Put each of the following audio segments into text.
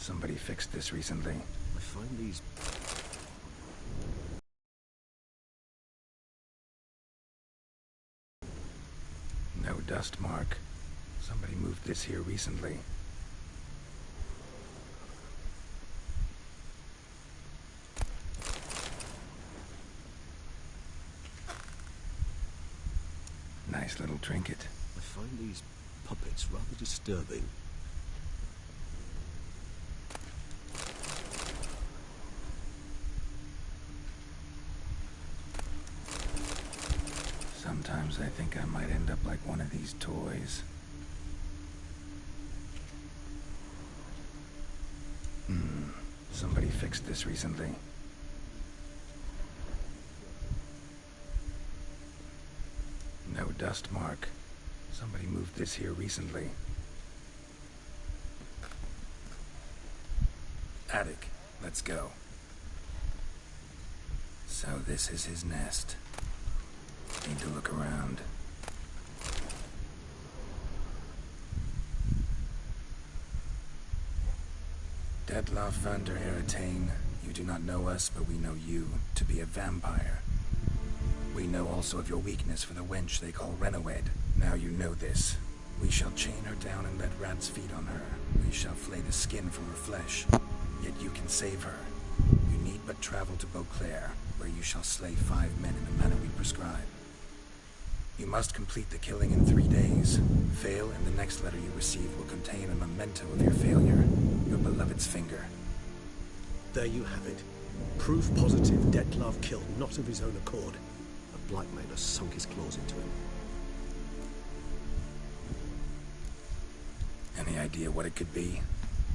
Somebody fixed this recently. I find these... No dust mark. Somebody moved this here recently. Nice little trinket. I find these puppets rather disturbing. Sometimes I think I might end up like one of these toys. Somebody fixed this recently. No dust mark. Somebody moved this here recently. Attic. Let's go. So this is his nest. Need to look around. Detlaff van der Heretain, you do not know us, but we know you to be a vampire. We know also of your weakness for the wench they call Renawed. Now you know this. We shall chain her down and let rats feed on her. We shall flay the skin from her flesh. Yet you can save her. You need but travel to Beauclair, where you shall slay 5 men in the manner we prescribe. You must complete the killing in 3 days. Fail, and the next letter you receive will contain a memento of your failure. Your beloved's finger. There you have it. Proof positive Detlaff killed not of his own accord. A blackmailer sunk his claws into him. Any idea what it could be?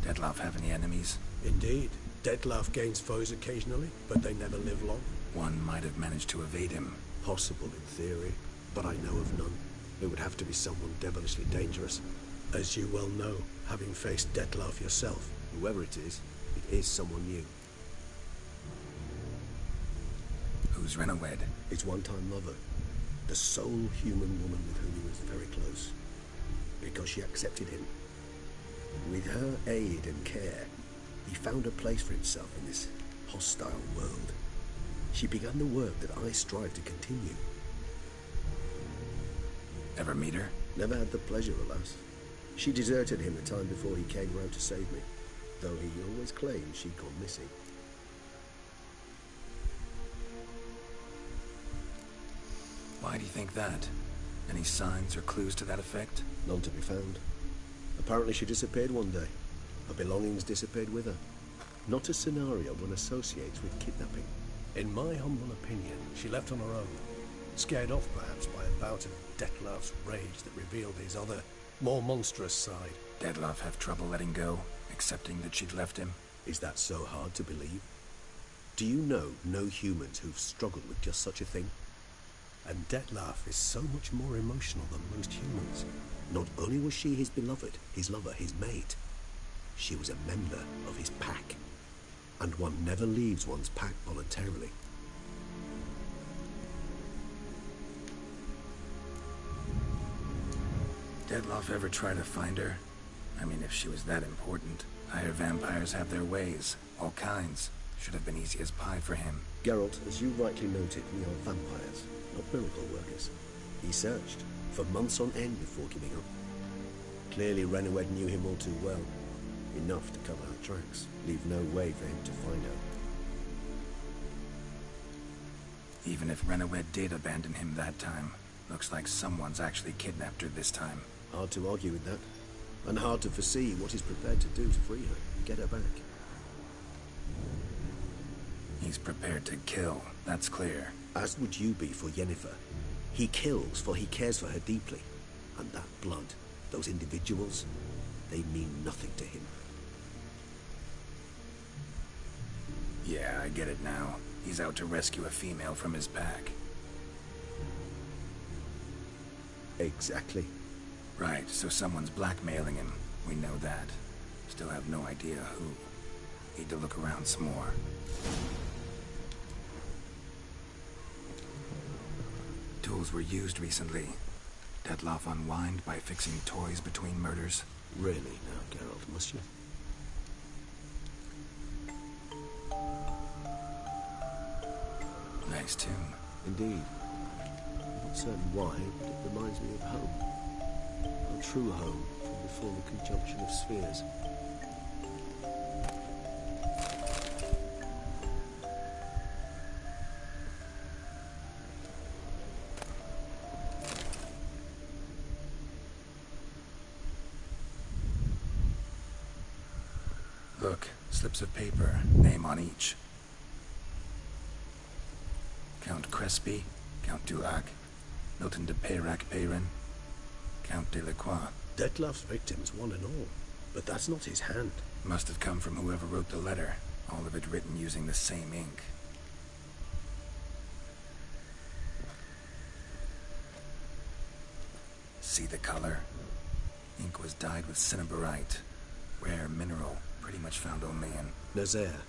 Detlaff have any enemies? Indeed. Detlaff gains foes occasionally, but they never live long. One might have managed to evade him. Possible in theory, but I know of none. It would have to be someone devilishly dangerous. As you well know, having faced Detlaff yourself. Whoever it is someone new. Who's Renawed? His one-time lover. The sole human woman with whom he was very close. Because she accepted him. With her aid and care, he found a place for himself in this hostile world. She began the work that I strive to continue. Ever meet her? Never had the pleasure, alas. She deserted him the time before he came round to save me, though he always claimed she'd gone missing. Why do you think that? Any signs or clues to that effect? None to be found. Apparently she disappeared one day. Her belongings disappeared with her. Not a scenario one associates with kidnapping. In my humble opinion, she left on her own. Scared off perhaps by a bout of Detlaff's rage that revealed his other, more monstrous side. Detlaff have trouble letting go, accepting that she'd left him? Is that so hard to believe? Do you know no humans who've struggled with just such a thing? And Detlaff is so much more emotional than most humans. Not only was she his beloved, his lover, his mate, she was a member of his pack. And one never leaves one's pack voluntarily. Detlaff ever try to find her? I mean, if she was that important. Higher vampires have their ways, all kinds. Should have been easy as pie for him. Geralt, as you rightly noted, we are vampires, not miracle workers. He searched for months on end before giving up. Clearly Renawed knew him all too well. Enough to cover her tracks, leave no way for him to find her. Even if Renawed did abandon him that time, looks like someone's actually kidnapped her this time. Hard to argue with that. And hard to foresee what he's prepared to do to free her, get her back. He's prepared to kill, that's clear. As would you be for Yennefer. He kills for he cares for her deeply. And that blood, those individuals, they mean nothing to him. Yeah, I get it now. He's out to rescue a female from his pack. Exactly. Right, so someone's blackmailing him. We know that. Still have no idea who. Need to look around some more. Tools were used recently. Detlaff unwind by fixing toys between murders. Really now, Geralt, must you? nice tune. Indeed. I'm not certain why, but it reminds me of home. A true home from before the conjunction of spheres. Look, slips of paper, name on each. Count Crespi, Count Dulac, Milton de Peyrac-Peyrin, Count Delacroix. Detlef's victims, one and all. But that's not his hand. Must have come from whoever wrote the letter, all of it written using the same ink. See the color? Ink was dyed with cinnabarite, rare mineral, pretty much found only in... Nazaire.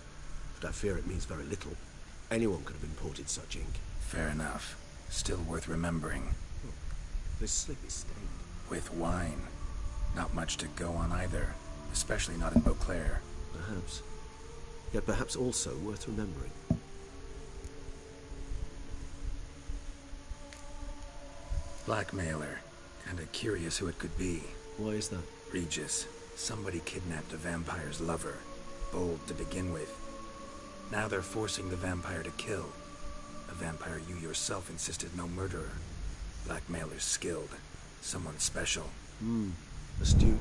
But I fear it means very little. Anyone could have imported such ink. Fair enough. Still worth remembering. Oh, this slip is stained. With wine. Not much to go on either, especially not in Beauclair. Perhaps. Yet perhaps also worth remembering. Blackmailer. Kinda curious who it could be. Why is that? Regis. Somebody kidnapped a vampire's lover. Bold to begin with. Now they're forcing the vampire to kill. A vampire you yourself insisted no murderer. Blackmailer's skilled. Someone special. Astute.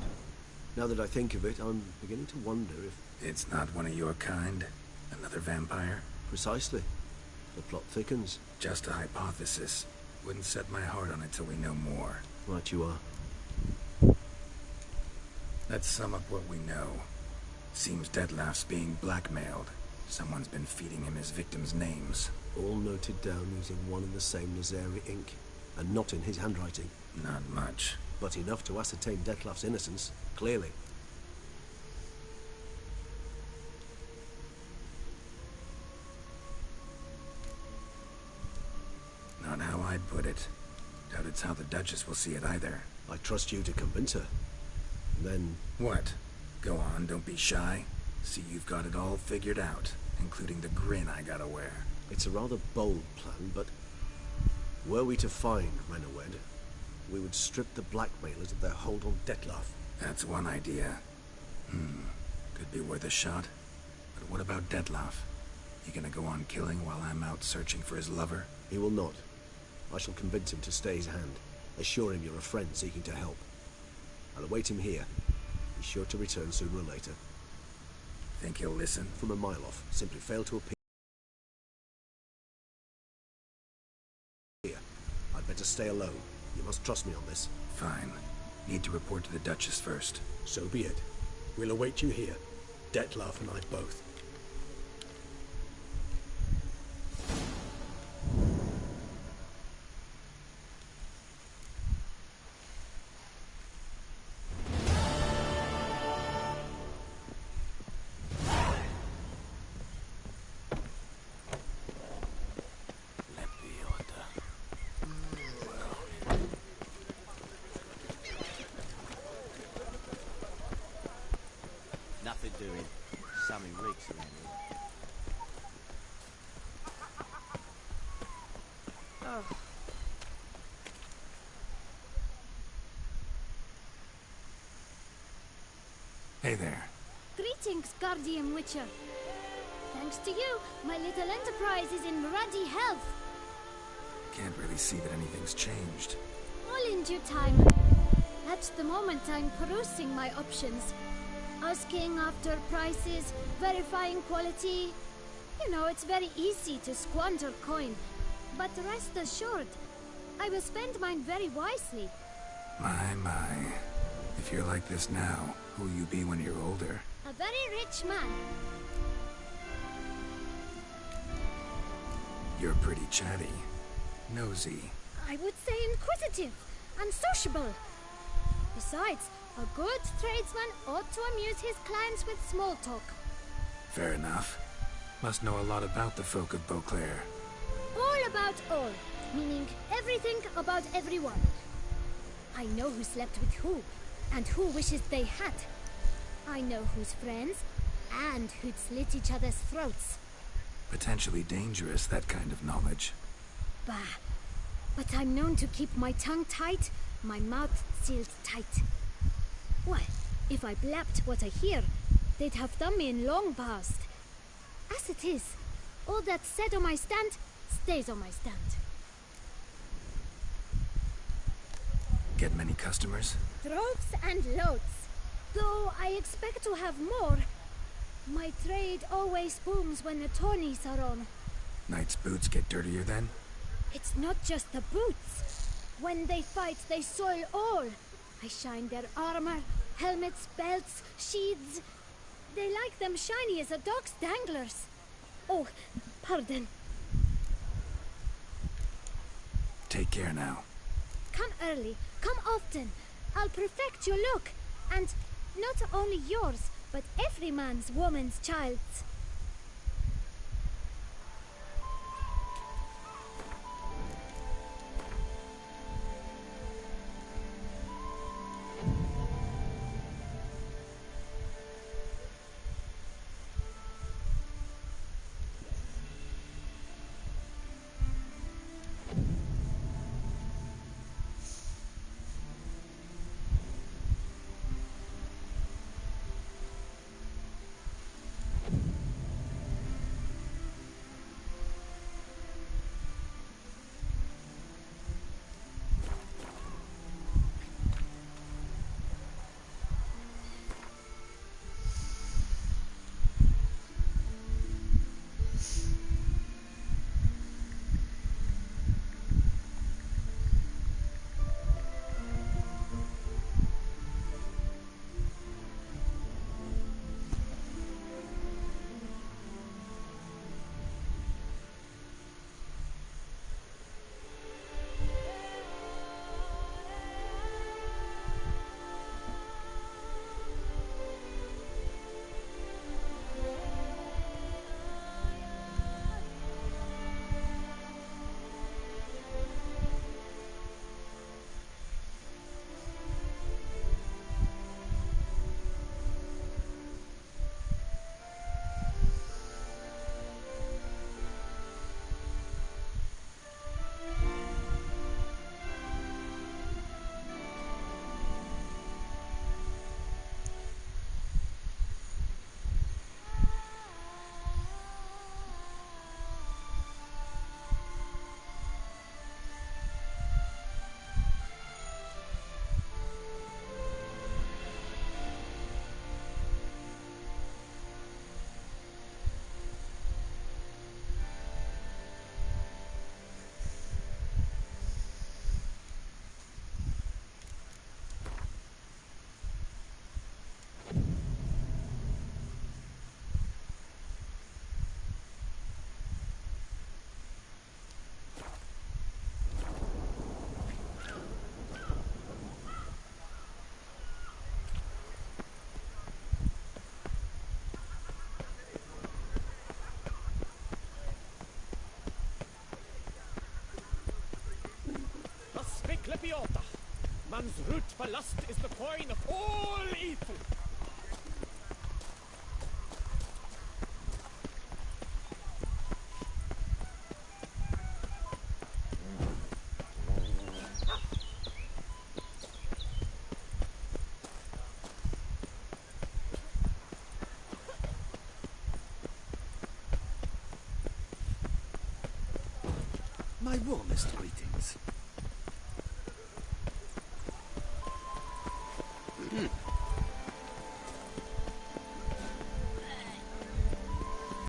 Now that I think of it, I'm beginning to wonder if... It's not one of your kind? Another vampire? Precisely. The plot thickens. Just a hypothesis. Wouldn't set my heart on it till we know more. Right you are. Let's sum up what we know. Seems Detlef's being blackmailed. Someone's been feeding him his victims' names. All noted down using one and the same Nazari ink. And not in his handwriting. Not much. But enough to ascertain Detlef's innocence, clearly. Not how I'd put it. Doubt it's how the Duchess will see it either. I trust you to convince her. Then... What? Go on, don't be shy. See, you've got it all figured out, including the grin I gotta wear. It's a rather bold plan, but... Were we to find Renowed, we would strip the blackmailers of their hold on Detlef. That's one idea. Could be worth a shot. But what about Detlef? You gonna go on killing while I'm out searching for his lover? He will not. I shall convince him to stay his hand. Assure him you're a friend seeking to help. I'll await him here. He's sure to return sooner or later. Think he'll listen? From a mile off. Simply fail to appear. I'd better stay alone. You must trust me on this. Fine. Need to report to the Duchess first. So be it. We'll await you here. Detlef and I both. Nothing doing. Sammy Riggs around here. Oh. Hey there. Greetings, Guardian Witcher. Thanks to you, my little enterprise is in ruddy health. Can't really see that anything's changed. All in due time. At the moment, I'm perusing my options. Asking after prices, verifying quality. You know, it's very easy to squander coin. But rest assured, I will spend mine very wisely. My. If you're like this now, who'll you be when you're older? A very rich man. You're pretty chatty. Nosy. I would say inquisitive and sociable. Besides, a good tradesman ought to amuse his clients with small talk. Fair enough. Must know a lot about the folk of Beauclair. All about all, meaning everything about everyone. I know who slept with who, and who wishes they had. I know who's friends, and who'd slit each other's throats. Potentially dangerous, that kind of knowledge. Bah. But I'm known to keep my tongue tight, my mouth sealed tight. Well, if I blabbed what I hear, they'd have done me in long past. As it is, all that's said on my stand stays on my stand. Get many customers? Droves and loads. Though I expect to have more. My trade always booms when the tourneys are on. Knights' boots get dirtier then? It's not just the boots. When they fight, they soil all. I shine their armor, helmets, belts, sheaths. They like them shiny as a dog's danglers. Oh, pardon. Take care now. Come early, come often. I'll perfect your look. And not only yours, but every man's woman's child's. Lepiota. Man's root for lust is the coin of all evil. My warmest greetings.